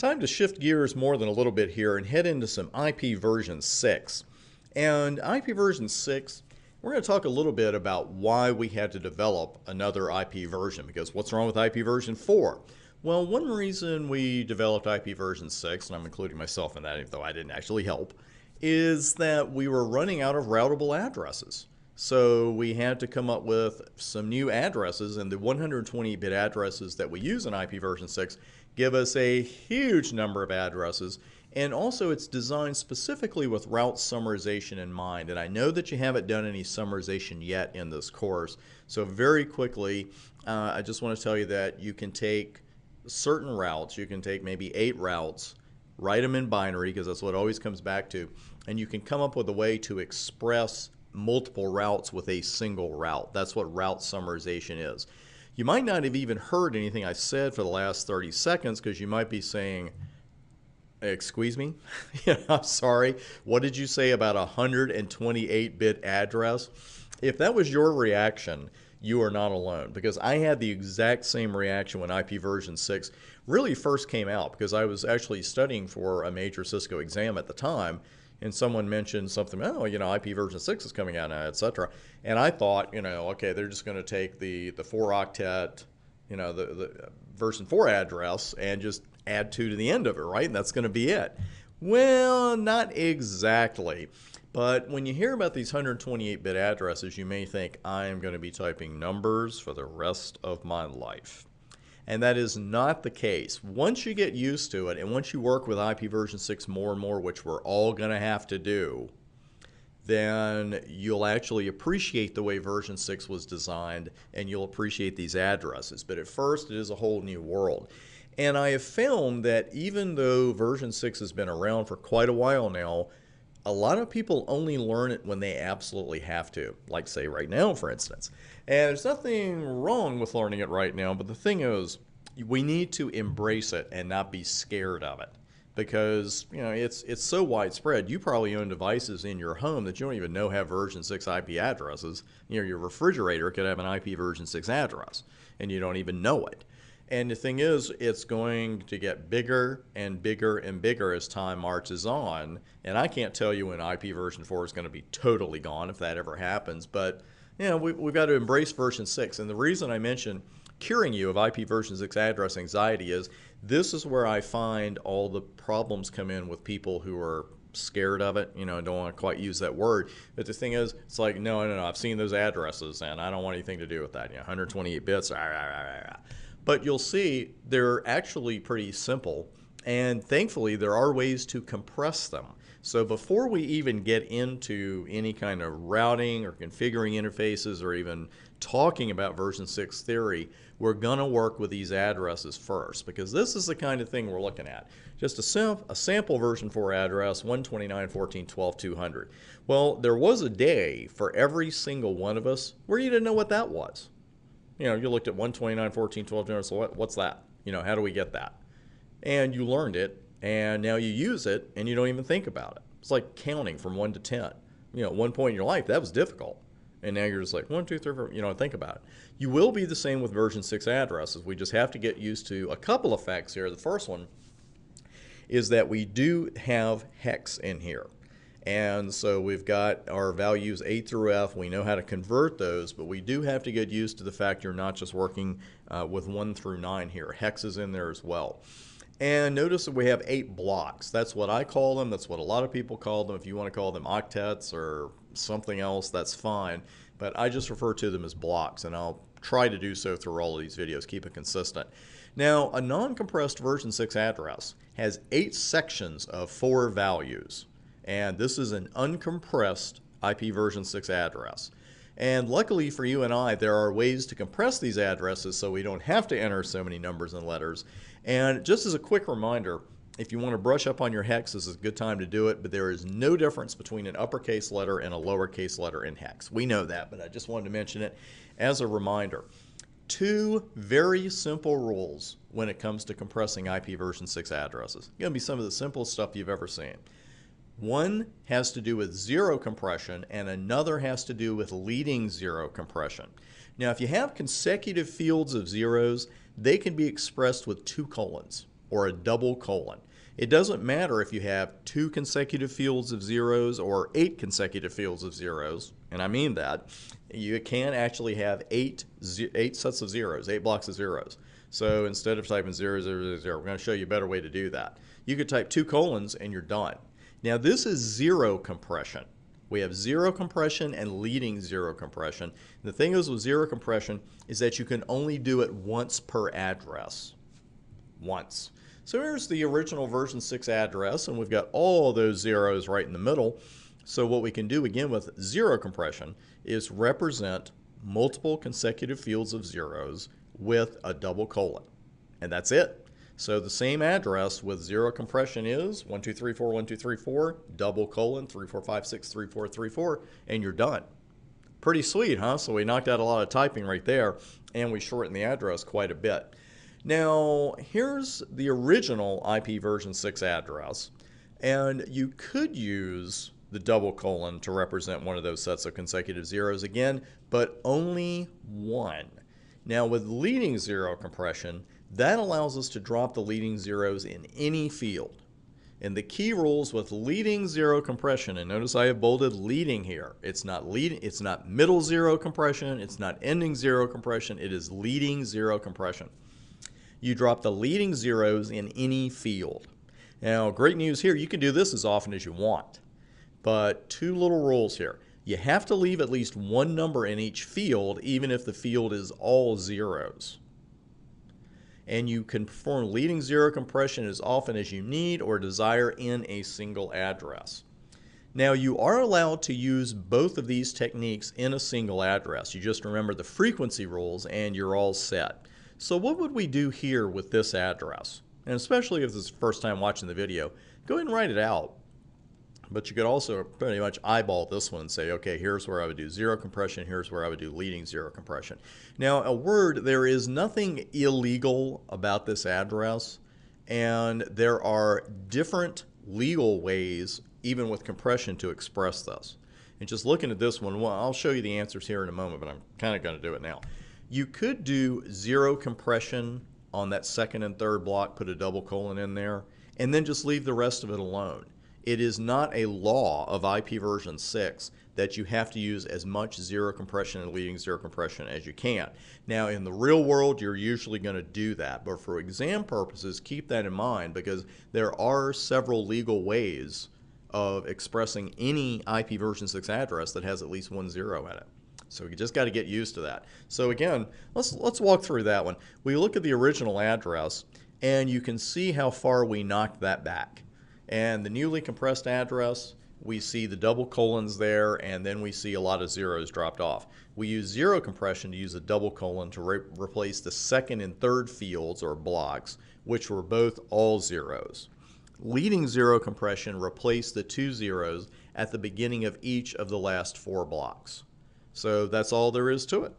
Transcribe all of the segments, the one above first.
Time to shift gears more than a little bit here and head into some IP version 6. And IP version 6, we're going to talk a little bit about why we had to develop another IP version, because what's wrong with IP version 4? Well, one reason we developed IP version 6, and I'm including myself in that even though I didn't actually help, is that we were running out of routable addresses. So we had to come up with some new addresses, and the 128-bit addresses that we use in IP version 6 give us a huge number of addresses, and also it's designed specifically with route summarization in mind. And I know that you haven't done any summarization yet in this course, so very quickly I just want to tell you that you can take certain routes, you can take maybe 8 routes, write them in binary because that's what it always comes back to, and you can come up with a way to express multiple routes with a single route. That's what route summarization is. You might not have even heard anything I said for the last 30 seconds because you might be saying, excuse me? I'm sorry, what did you say about a 128-bit address? If that was your reaction, you are not alone, because I had the exact same reaction when IP version 6 really first came out, because I was actually studying for a major Cisco exam at the time, and someone mentioned something, oh, IP version 6 is coming out now, etc. And I thought, okay, they're just going to take the 4-octet, the version 4 address and just add 2 to the end of it, right? And that's going to be it. Well, not exactly. But when you hear about these 128-bit addresses, you may think, I am going to be typing numbers for the rest of my life. And that is not the case. Once you get used to it, and once you work with IP version 6 more and more, which we're all going to have to do, then you'll actually appreciate the way version 6 was designed, and you'll appreciate these addresses. But at first, it is a whole new world. And I have found that even though version 6 has been around for quite a while now, a lot of people only learn it when they absolutely have to, like say right now, for instance. And there's nothing wrong with learning it right now, but the thing is, we need to embrace it and not be scared of it, because it's so widespread. You probably own devices in your home that you don't even know have version 6 IP addresses. Your refrigerator could have an IP version 6 address, and you don't even know it. And the thing is, it's going to get bigger and bigger and bigger as time marches on. And I can't tell you when IP version 4 is going to be totally gone, if that ever happens. But we've got to embrace version 6. And the reason I mention curing you of IP version 6 address anxiety is this is where I find all the problems come in with people who are scared of it, don't want to quite use that word. But the thing is, it's like, no, I've seen those addresses and I don't want anything to do with that. 128 bits, But you'll see they're actually pretty simple, and thankfully there are ways to compress them. So before we even get into any kind of routing or configuring interfaces or even talking about version 6 theory, we're going to work with these addresses first, because this is the kind of thing we're looking at. Just a sample version 4 address, 129.14.12.200. Well, there was a day for every single one of us where you didn't know what that was. You looked at 129.14.12.200, so what's that? How do we get that? And you learned it, and now you use it, and you don't even think about it. It's like counting from 1 to 10. At one point in your life, that was difficult. And now you're just like, 1, 2, 3, 4, think about it. You will be the same with version 6 addresses. We just have to get used to a couple effects here. The first one is that we do have hex in here. And so we've got our values A through F. We know how to convert those, but we do have to get used to the fact you're not just working with 1 through 9 here. Hex is in there as well. And notice that we have 8 blocks. That's what I call them. That's what a lot of people call them. If you want to call them octets or something else, that's fine. But I just refer to them as blocks, and I'll try to do so through all of these videos. Keep it consistent. Now, a non-compressed version 6 address has 8 sections of 4 values. And this is an uncompressed IP version 6 address. And luckily for you and I, there are ways to compress these addresses so we don't have to enter so many numbers and letters. And just as a quick reminder, if you want to brush up on your hex, this is a good time to do it, but there is no difference between an uppercase letter and a lowercase letter in hex. We know that, but I just wanted to mention it as a reminder. 2 very simple rules when it comes to compressing IP version 6 addresses. It's going to be some of the simplest stuff you've ever seen. One has to do with 0 compression, and another has to do with leading 0 compression. Now, if you have consecutive fields of zeros, they can be expressed with 2 colons. or a double colon. It doesn't matter if you have 2 consecutive fields of zeros or 8 consecutive fields of zeros, and I mean that. You can actually have 8 sets of zeros, 8 blocks of zeros. So instead of typing 0, 0, 0, we're going to show you a better way to do that. You could type 2 colons and you're done. Now this is zero compression. We have zero compression and leading zero compression. The thing is with zero compression is that you can only do it once per address. Once. So here's the original version 6 address, and we've got all those zeros right in the middle. So what we can do again with zero compression is represent multiple consecutive fields of zeros with a double colon. And that's it. So the same address with zero compression is 1234, 1234, double colon 3456, 3434, and you're done. Pretty sweet, huh? So we knocked out a lot of typing right there, and we shortened the address quite a bit. Now, here's the original IPv6 address, and you could use the double colon to represent one of those sets of consecutive zeros again, but only one. Now, with leading zero compression, that allows us to drop the leading zeros in any field. And the key rules with leading zero compression, and notice I have bolded leading here. It's not middle zero compression, it's not ending zero compression, it is leading zero compression. You drop the leading zeros in any field. Now, great news here, you can do this as often as you want. But 2 little rules here. You have to leave at least one number in each field, even if the field is all zeros. And you can perform leading zero compression as often as you need or desire in a single address. Now, you are allowed to use both of these techniques in a single address. You just remember the frequency rules and you're all set. So what would we do here with this address? And especially if this is the first time watching the video, go ahead and write it out. But you could also pretty much eyeball this one and say, okay, here's where I would do zero compression, here's where I would do leading zero compression. Now, a word, there is nothing illegal about this address, and there are different legal ways, even with compression, to express this. And just looking at this one, well, I'll show you the answers here in a moment, but I'm kind of going to do it now. You could do zero compression on that second and third block, put a double colon in there, and then just leave the rest of it alone. It is not a law of IPv6 that you have to use as much zero compression and leading zero compression as you can. Now, in the real world, you're usually going to do that, but for exam purposes, keep that in mind because there are several legal ways of expressing any IPv6 address that has at least 1 0 in it. So you just got to get used to that. So again, let's walk through that one. We look at the original address, and you can see how far we knocked that back. And the newly compressed address, we see the double colons there, and then we see a lot of zeros dropped off. We use zero compression to use a double colon to replace the second and third fields or blocks, which were both all zeros. Leading zero compression replaced the 2 zeros at the beginning of each of the last 4 blocks. So that's all there is to it.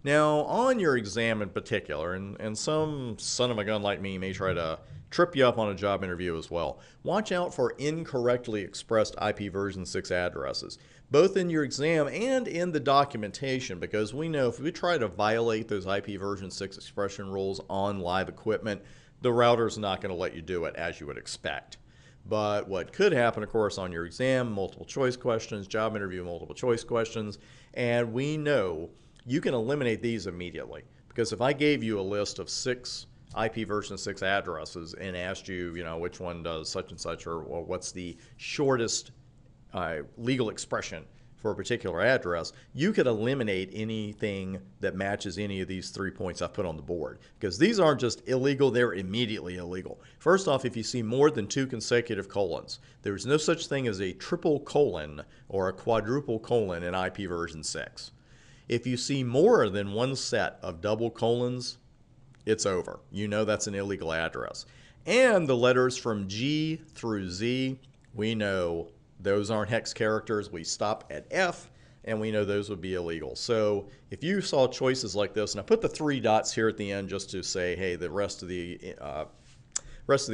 Now, on your exam in particular, and some son of a gun like me may try to trip you up on a job interview as well, watch out for incorrectly expressed IPv6 addresses, both in your exam and in the documentation, because we know if we try to violate those IPv6 expression rules on live equipment, the router's not going to let you do it as you would expect. But what could happen, of course, on your exam, multiple choice questions, job interview, multiple choice questions, and we know you can eliminate these immediately. Because if I gave you a list of 6 IPv6 addresses and asked you, which one does such and such, or what's the shortest legal expression for a particular address, you could eliminate anything that matches any of these 3 points I've put on the board. Because these aren't just illegal, they're immediately illegal. First off, if you see more than 2 consecutive colons, there's no such thing as a triple colon or a quadruple colon in IPv6. If you see more than 1 set of double colons, it's over. You know that's an illegal address. And the letters from G through Z, we know those aren't hex characters. We stop at F, and we know those would be illegal. So if you saw choices like this, and I put the 3 dots here at the end just to say, hey, the rest of the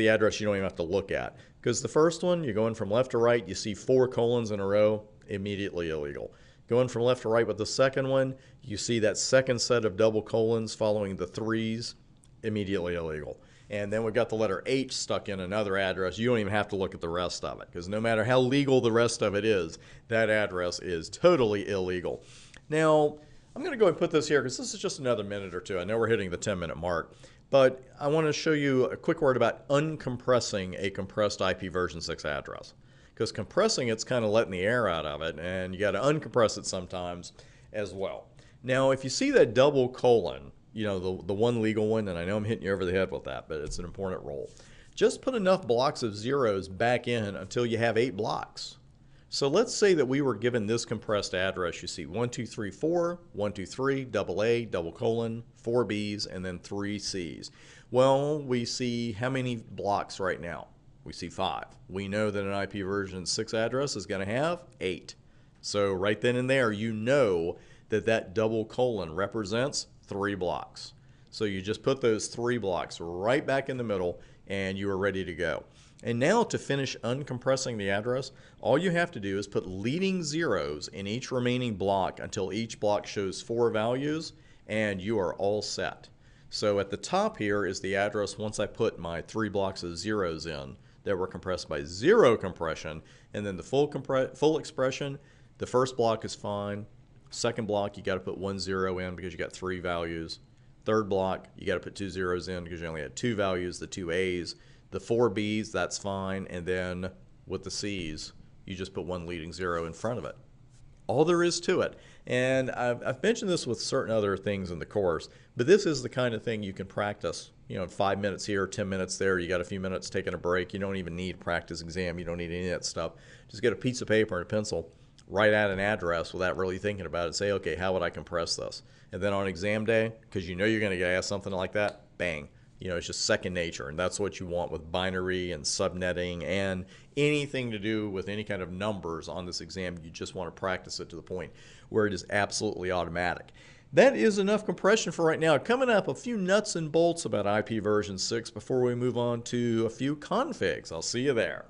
address you don't even have to look at. Because the first one, you're going from left to right, you see 4 colons in a row, immediately illegal. Going from left to right with the second one, you see that second set of double colons following the 3s, immediately illegal. and then we've got the letter H stuck in another address, you don't even have to look at the rest of it, because no matter how legal the rest of it is, that address is totally illegal. Now, I'm going to go and put this here because this is just another minute or two. I know we're hitting the 10-minute mark, but I want to show you a quick word about uncompressing a compressed IPv6 address. Because compressing it's kind of letting the air out of it, and you got to uncompress it sometimes as well. Now, if you see that double colon, you know, the one legal one, and I know I'm hitting you over the head with that, but it's an important rule. Just put enough blocks of zeros back in until you have 8 blocks. So let's say that we were given this compressed address. You see 1234, 123, double A, double colon, 4 B's, and then 3 C's. Well, we see how many blocks right now? We see 5. We know that an IPv6 address is going to have 8. So right then and there, you know that that double colon represents 3 blocks. So you just put those 3 blocks right back in the middle, and you are ready to go. And now to finish uncompressing the address, all you have to do is put leading zeros in each remaining block until each block shows 4 values, and you are all set. So at the top here is the address once I put my 3 blocks of zeros in that were compressed by 0 compression, and then the full expression, the first block is fine. Second block, you got to put 1 0 in because you got 3 values. Third block, you got to put 2 zeros in because you only had 2 values, the 2 A's. The 4 B's, that's fine, and then with the C's, you just put 1 leading 0 in front of it. All there is to it. And I've mentioned this with certain other things in the course, but this is the kind of thing you can practice. You know, in 5 minutes here, 10 minutes there, you got a few minutes taking a break. You don't even need a practice exam. You don't need any of that stuff. Just get a piece of paper and a pencil, write out an address without really thinking about it. Say, okay, how would I compress this? And then on exam day, because you know you're going to get asked something like that, bang. You know, it's just second nature, and that's what you want with binary and subnetting and anything to do with any kind of numbers on this exam. You just want to practice it to the point where it is absolutely automatic. That is enough compression for right now. Coming up, a few nuts and bolts about IPv6 before we move on to a few configs. I'll see you there.